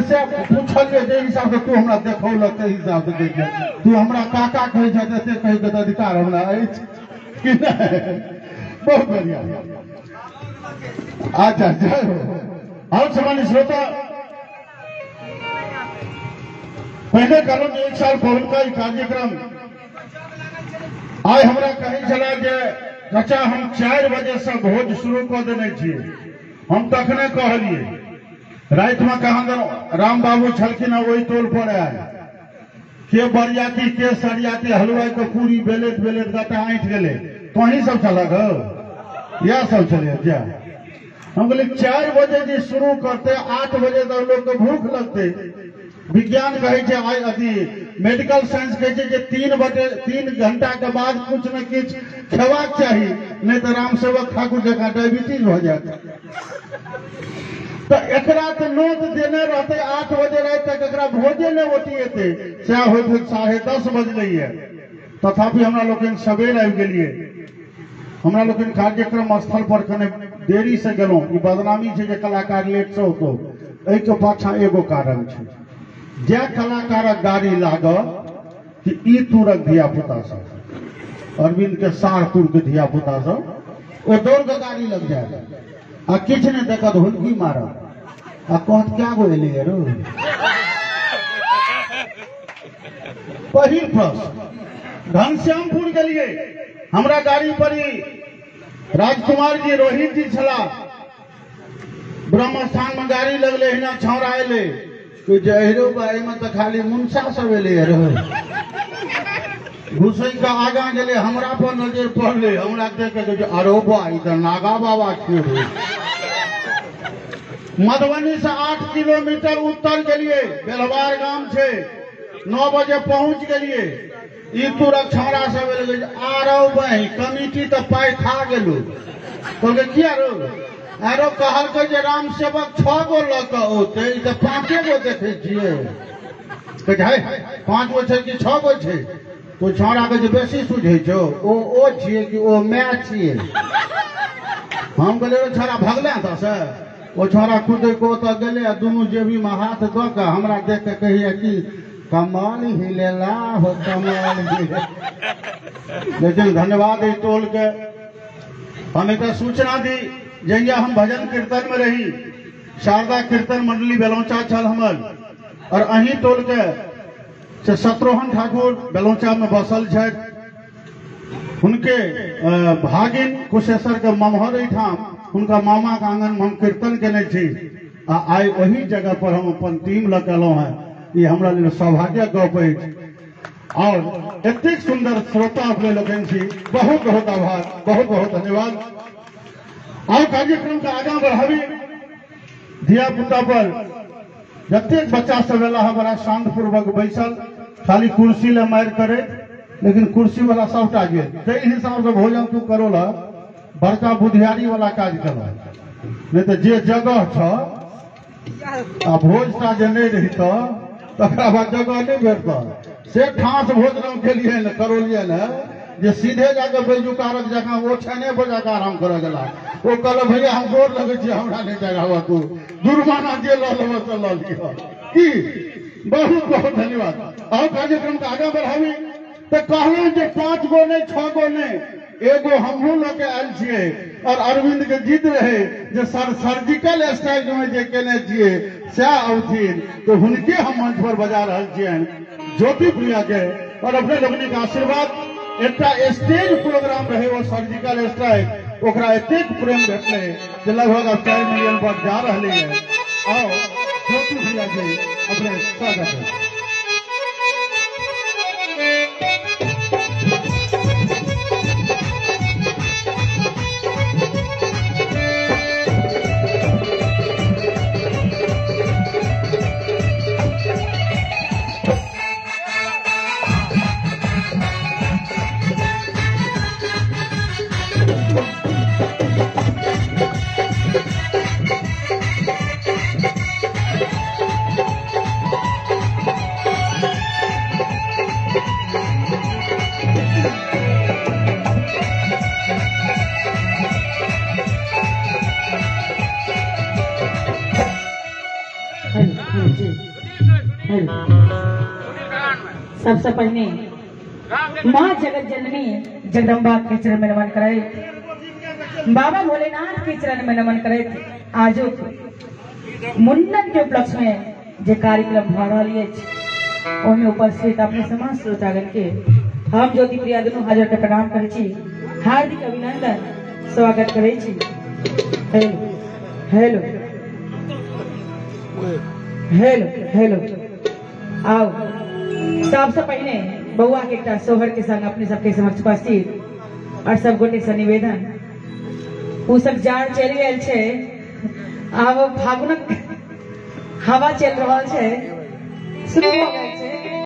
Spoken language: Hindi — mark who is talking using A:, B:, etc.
A: से पूछलिए जे हिसाब से तू हमरा देखौलक ते हिसाब से देख तू हमरा काका कहै छ एते कहै के अधिकार हमरा अछि कि नहीं। बहुत बढ़िया। अच्छा जय हो। और सम्मानित श्रोता, पहले कहूँ एक साल पहल का कार्यक्रम आइ हमरा कही चला जे चाचा हम 4 बजे से भोज शुरू कर देने छिए। हम तखने कहलिए रात में कहा राम बाबू छलखिन वही टोल पर आयल के बरियाती के सरियाती हलवाई के पूरी बेलेत बेलेत गटा ऐठ गेले तो ही सब चलक यह सब चले क्या। हम कहलिए 4 बजे जी शुरू करते 8 बजे तक लोग को भूख लगते। विज्ञान कहे आई अथी मेडिकल साइंस कहे 3 घंटा के बाद कुछ न कुछ खेबाक चाहिए, नहीं तो राम सेवक ठाकुर जगह डायबिटीज हो जाए। तो एकरा तो नोट देने रहते 8 बजे रात तक एकरा भोजे नहीं ओटिएते से हो 10:30 बजले है। तथापि हमरा लोग सवेर आबि गेलिए। हमरा लोग कार्यक्रम स्थल पर कने देरी से गेलों। ई बदनामी है जे कलाकार लेट से होतो। एहि के पाछा एगो कारण है जे कलाकारक गाड़ी लागल कि ई तुरक धिया पुता सब अरविंद के सारपुर के धिया पुता सब ओ दौड़ के गाड़ी लग जाए आ किछ ने देखत हुनकी मारत आ कहत क्या गो एलिए रो। पहिल प्रश्न घनश्यामपुर गेलिए हमरा गाड़ी पर ही राजकुमार जी रोहित जी छला। ब्रह्म स्थान में गाड़ी लगले हिना छौड़ा एले तो जहरो बाई में तो खाली मुंशा सब एले रहे। घुसै का आगा गेले हमरा पर नजर पड़ले। हमरा देख के अरे भाई तो नागा बाबा छिए। मधुबनी से 8 किलोमीटर उत्तर गेलिए बेलवार गांव से 9 बजे पहुंच गेलिए। ई तुरक छौड़ा सब एले आरो भाई कमिटी तो पाई खा गेलु। कहलके किया रो आरो कहल के जे राम सेवक 6 गो लक ओते तो 5 गो देखे छिए। कहे 5 गो छै कि 6 गो छै। तो छौड़ा के जे बेसी सुझे छो ओ छिए कि ओ मैं छिए। हम कहले रो छौड़ा भगले त से ओ छौड़ा खुदे को तो गेले दुनू जेबी में हाथ द के हमरा देख के कहिए कि कमाल हिलेला हो कमाल हिले। लेकिन धन्यवाद है टोल के। हम एक सूचना दी जहिया हम भजन कीर्तन में रही शारदा कीर्तन मंडली बेलौचा छल हमर और अही टोल के से शत्रुघ्न ठाकुर बेलौचा में बसल है। उनके भागिन कुशेश्वर के ममहर ठाम उनका मामा के आंगन में हम कीर्तन केने छी। आई वही जगह पर हम अपन टीम लग एलौं हैं। ये हमरा लिए सौभाग्य गप है और एतेक सुंदर श्रोता अपने लोगन छी। बहुत बहुत आभार, बहुत बहुत धन्यवाद। और कार्यक्रम का आगा बढ़ावी धिया पुता पर जतेक बच्चा सब एला है बड़ा शांत पूर्वक बैसल खाली कुर्सी ले मार करे लेकिन कुर्सी वाला सबटा गेल ताहि हिसाब से भोजन तू करो ला बड़का बुधियारी वाला काज करो। नहीं तो जे जगह छ आ भोजटा जे नहीं रही तो तकरा बाद जगह नहीं भेटत से ठास भोजन के लिए न करोलिए न जे सीधे जाकर बेजुकारक जगह वो 6 बजे का आराम करे गला। वो कहल भैया हम गोर लगे छी हमरा नहीं जगह तू जुर्माना जे ल लेबो तो ल लियो की। बहुत बहुत धन्यवाद। और कार्यक्रम का आगे बढ़ावी तो कहलूँ जे 5 गो नहीं 6 गो नहीं एगो हमहू लोग आयल छिए और अरविंद के जिद रहे जे सर्जिकल स्ट्राइक में जे केने छिए से अवथिन तो हुनके हम मंच पर बजा रहे छिए ज्योति प्रिया के। और अपने लोगनी का आशीर्वाद एकटा स्टेज प्रोग्राम रहे वो सर्जिकल स्ट्राइक ओकरा एतेक प्रेम भेटले जे लगभग 4 मिलियन पर जा रहे हैं। और ज्योति प्रिया के अपने स्वागत है।
B: जी सबसे पहले माँ जगत जननी जगदम्बा के चरण में नमन करे, बाबा भोलेनाथ के चरण में नमन करे। आज मुंडन के उपलक्ष्य में जो कार्यक्रम भ रही है ओमे उपस्थित अपने समस्त श्रोतागण के हम ज्योति प्रिया दोनों हाजर के प्रणाम करे छी, हार्दिक अभिनंदन स्वागत करे छी। हेलो हेलो हेलो हेलो आओ सबसे पहले बउआ के एक सोहर के संग अपने सबके समक्ष उपस्थित और सब गोटे से निवेदन उ सब जाड़ चल गए छे, अब फागुनक हवा चल रहा है, शुरू हो गए छे।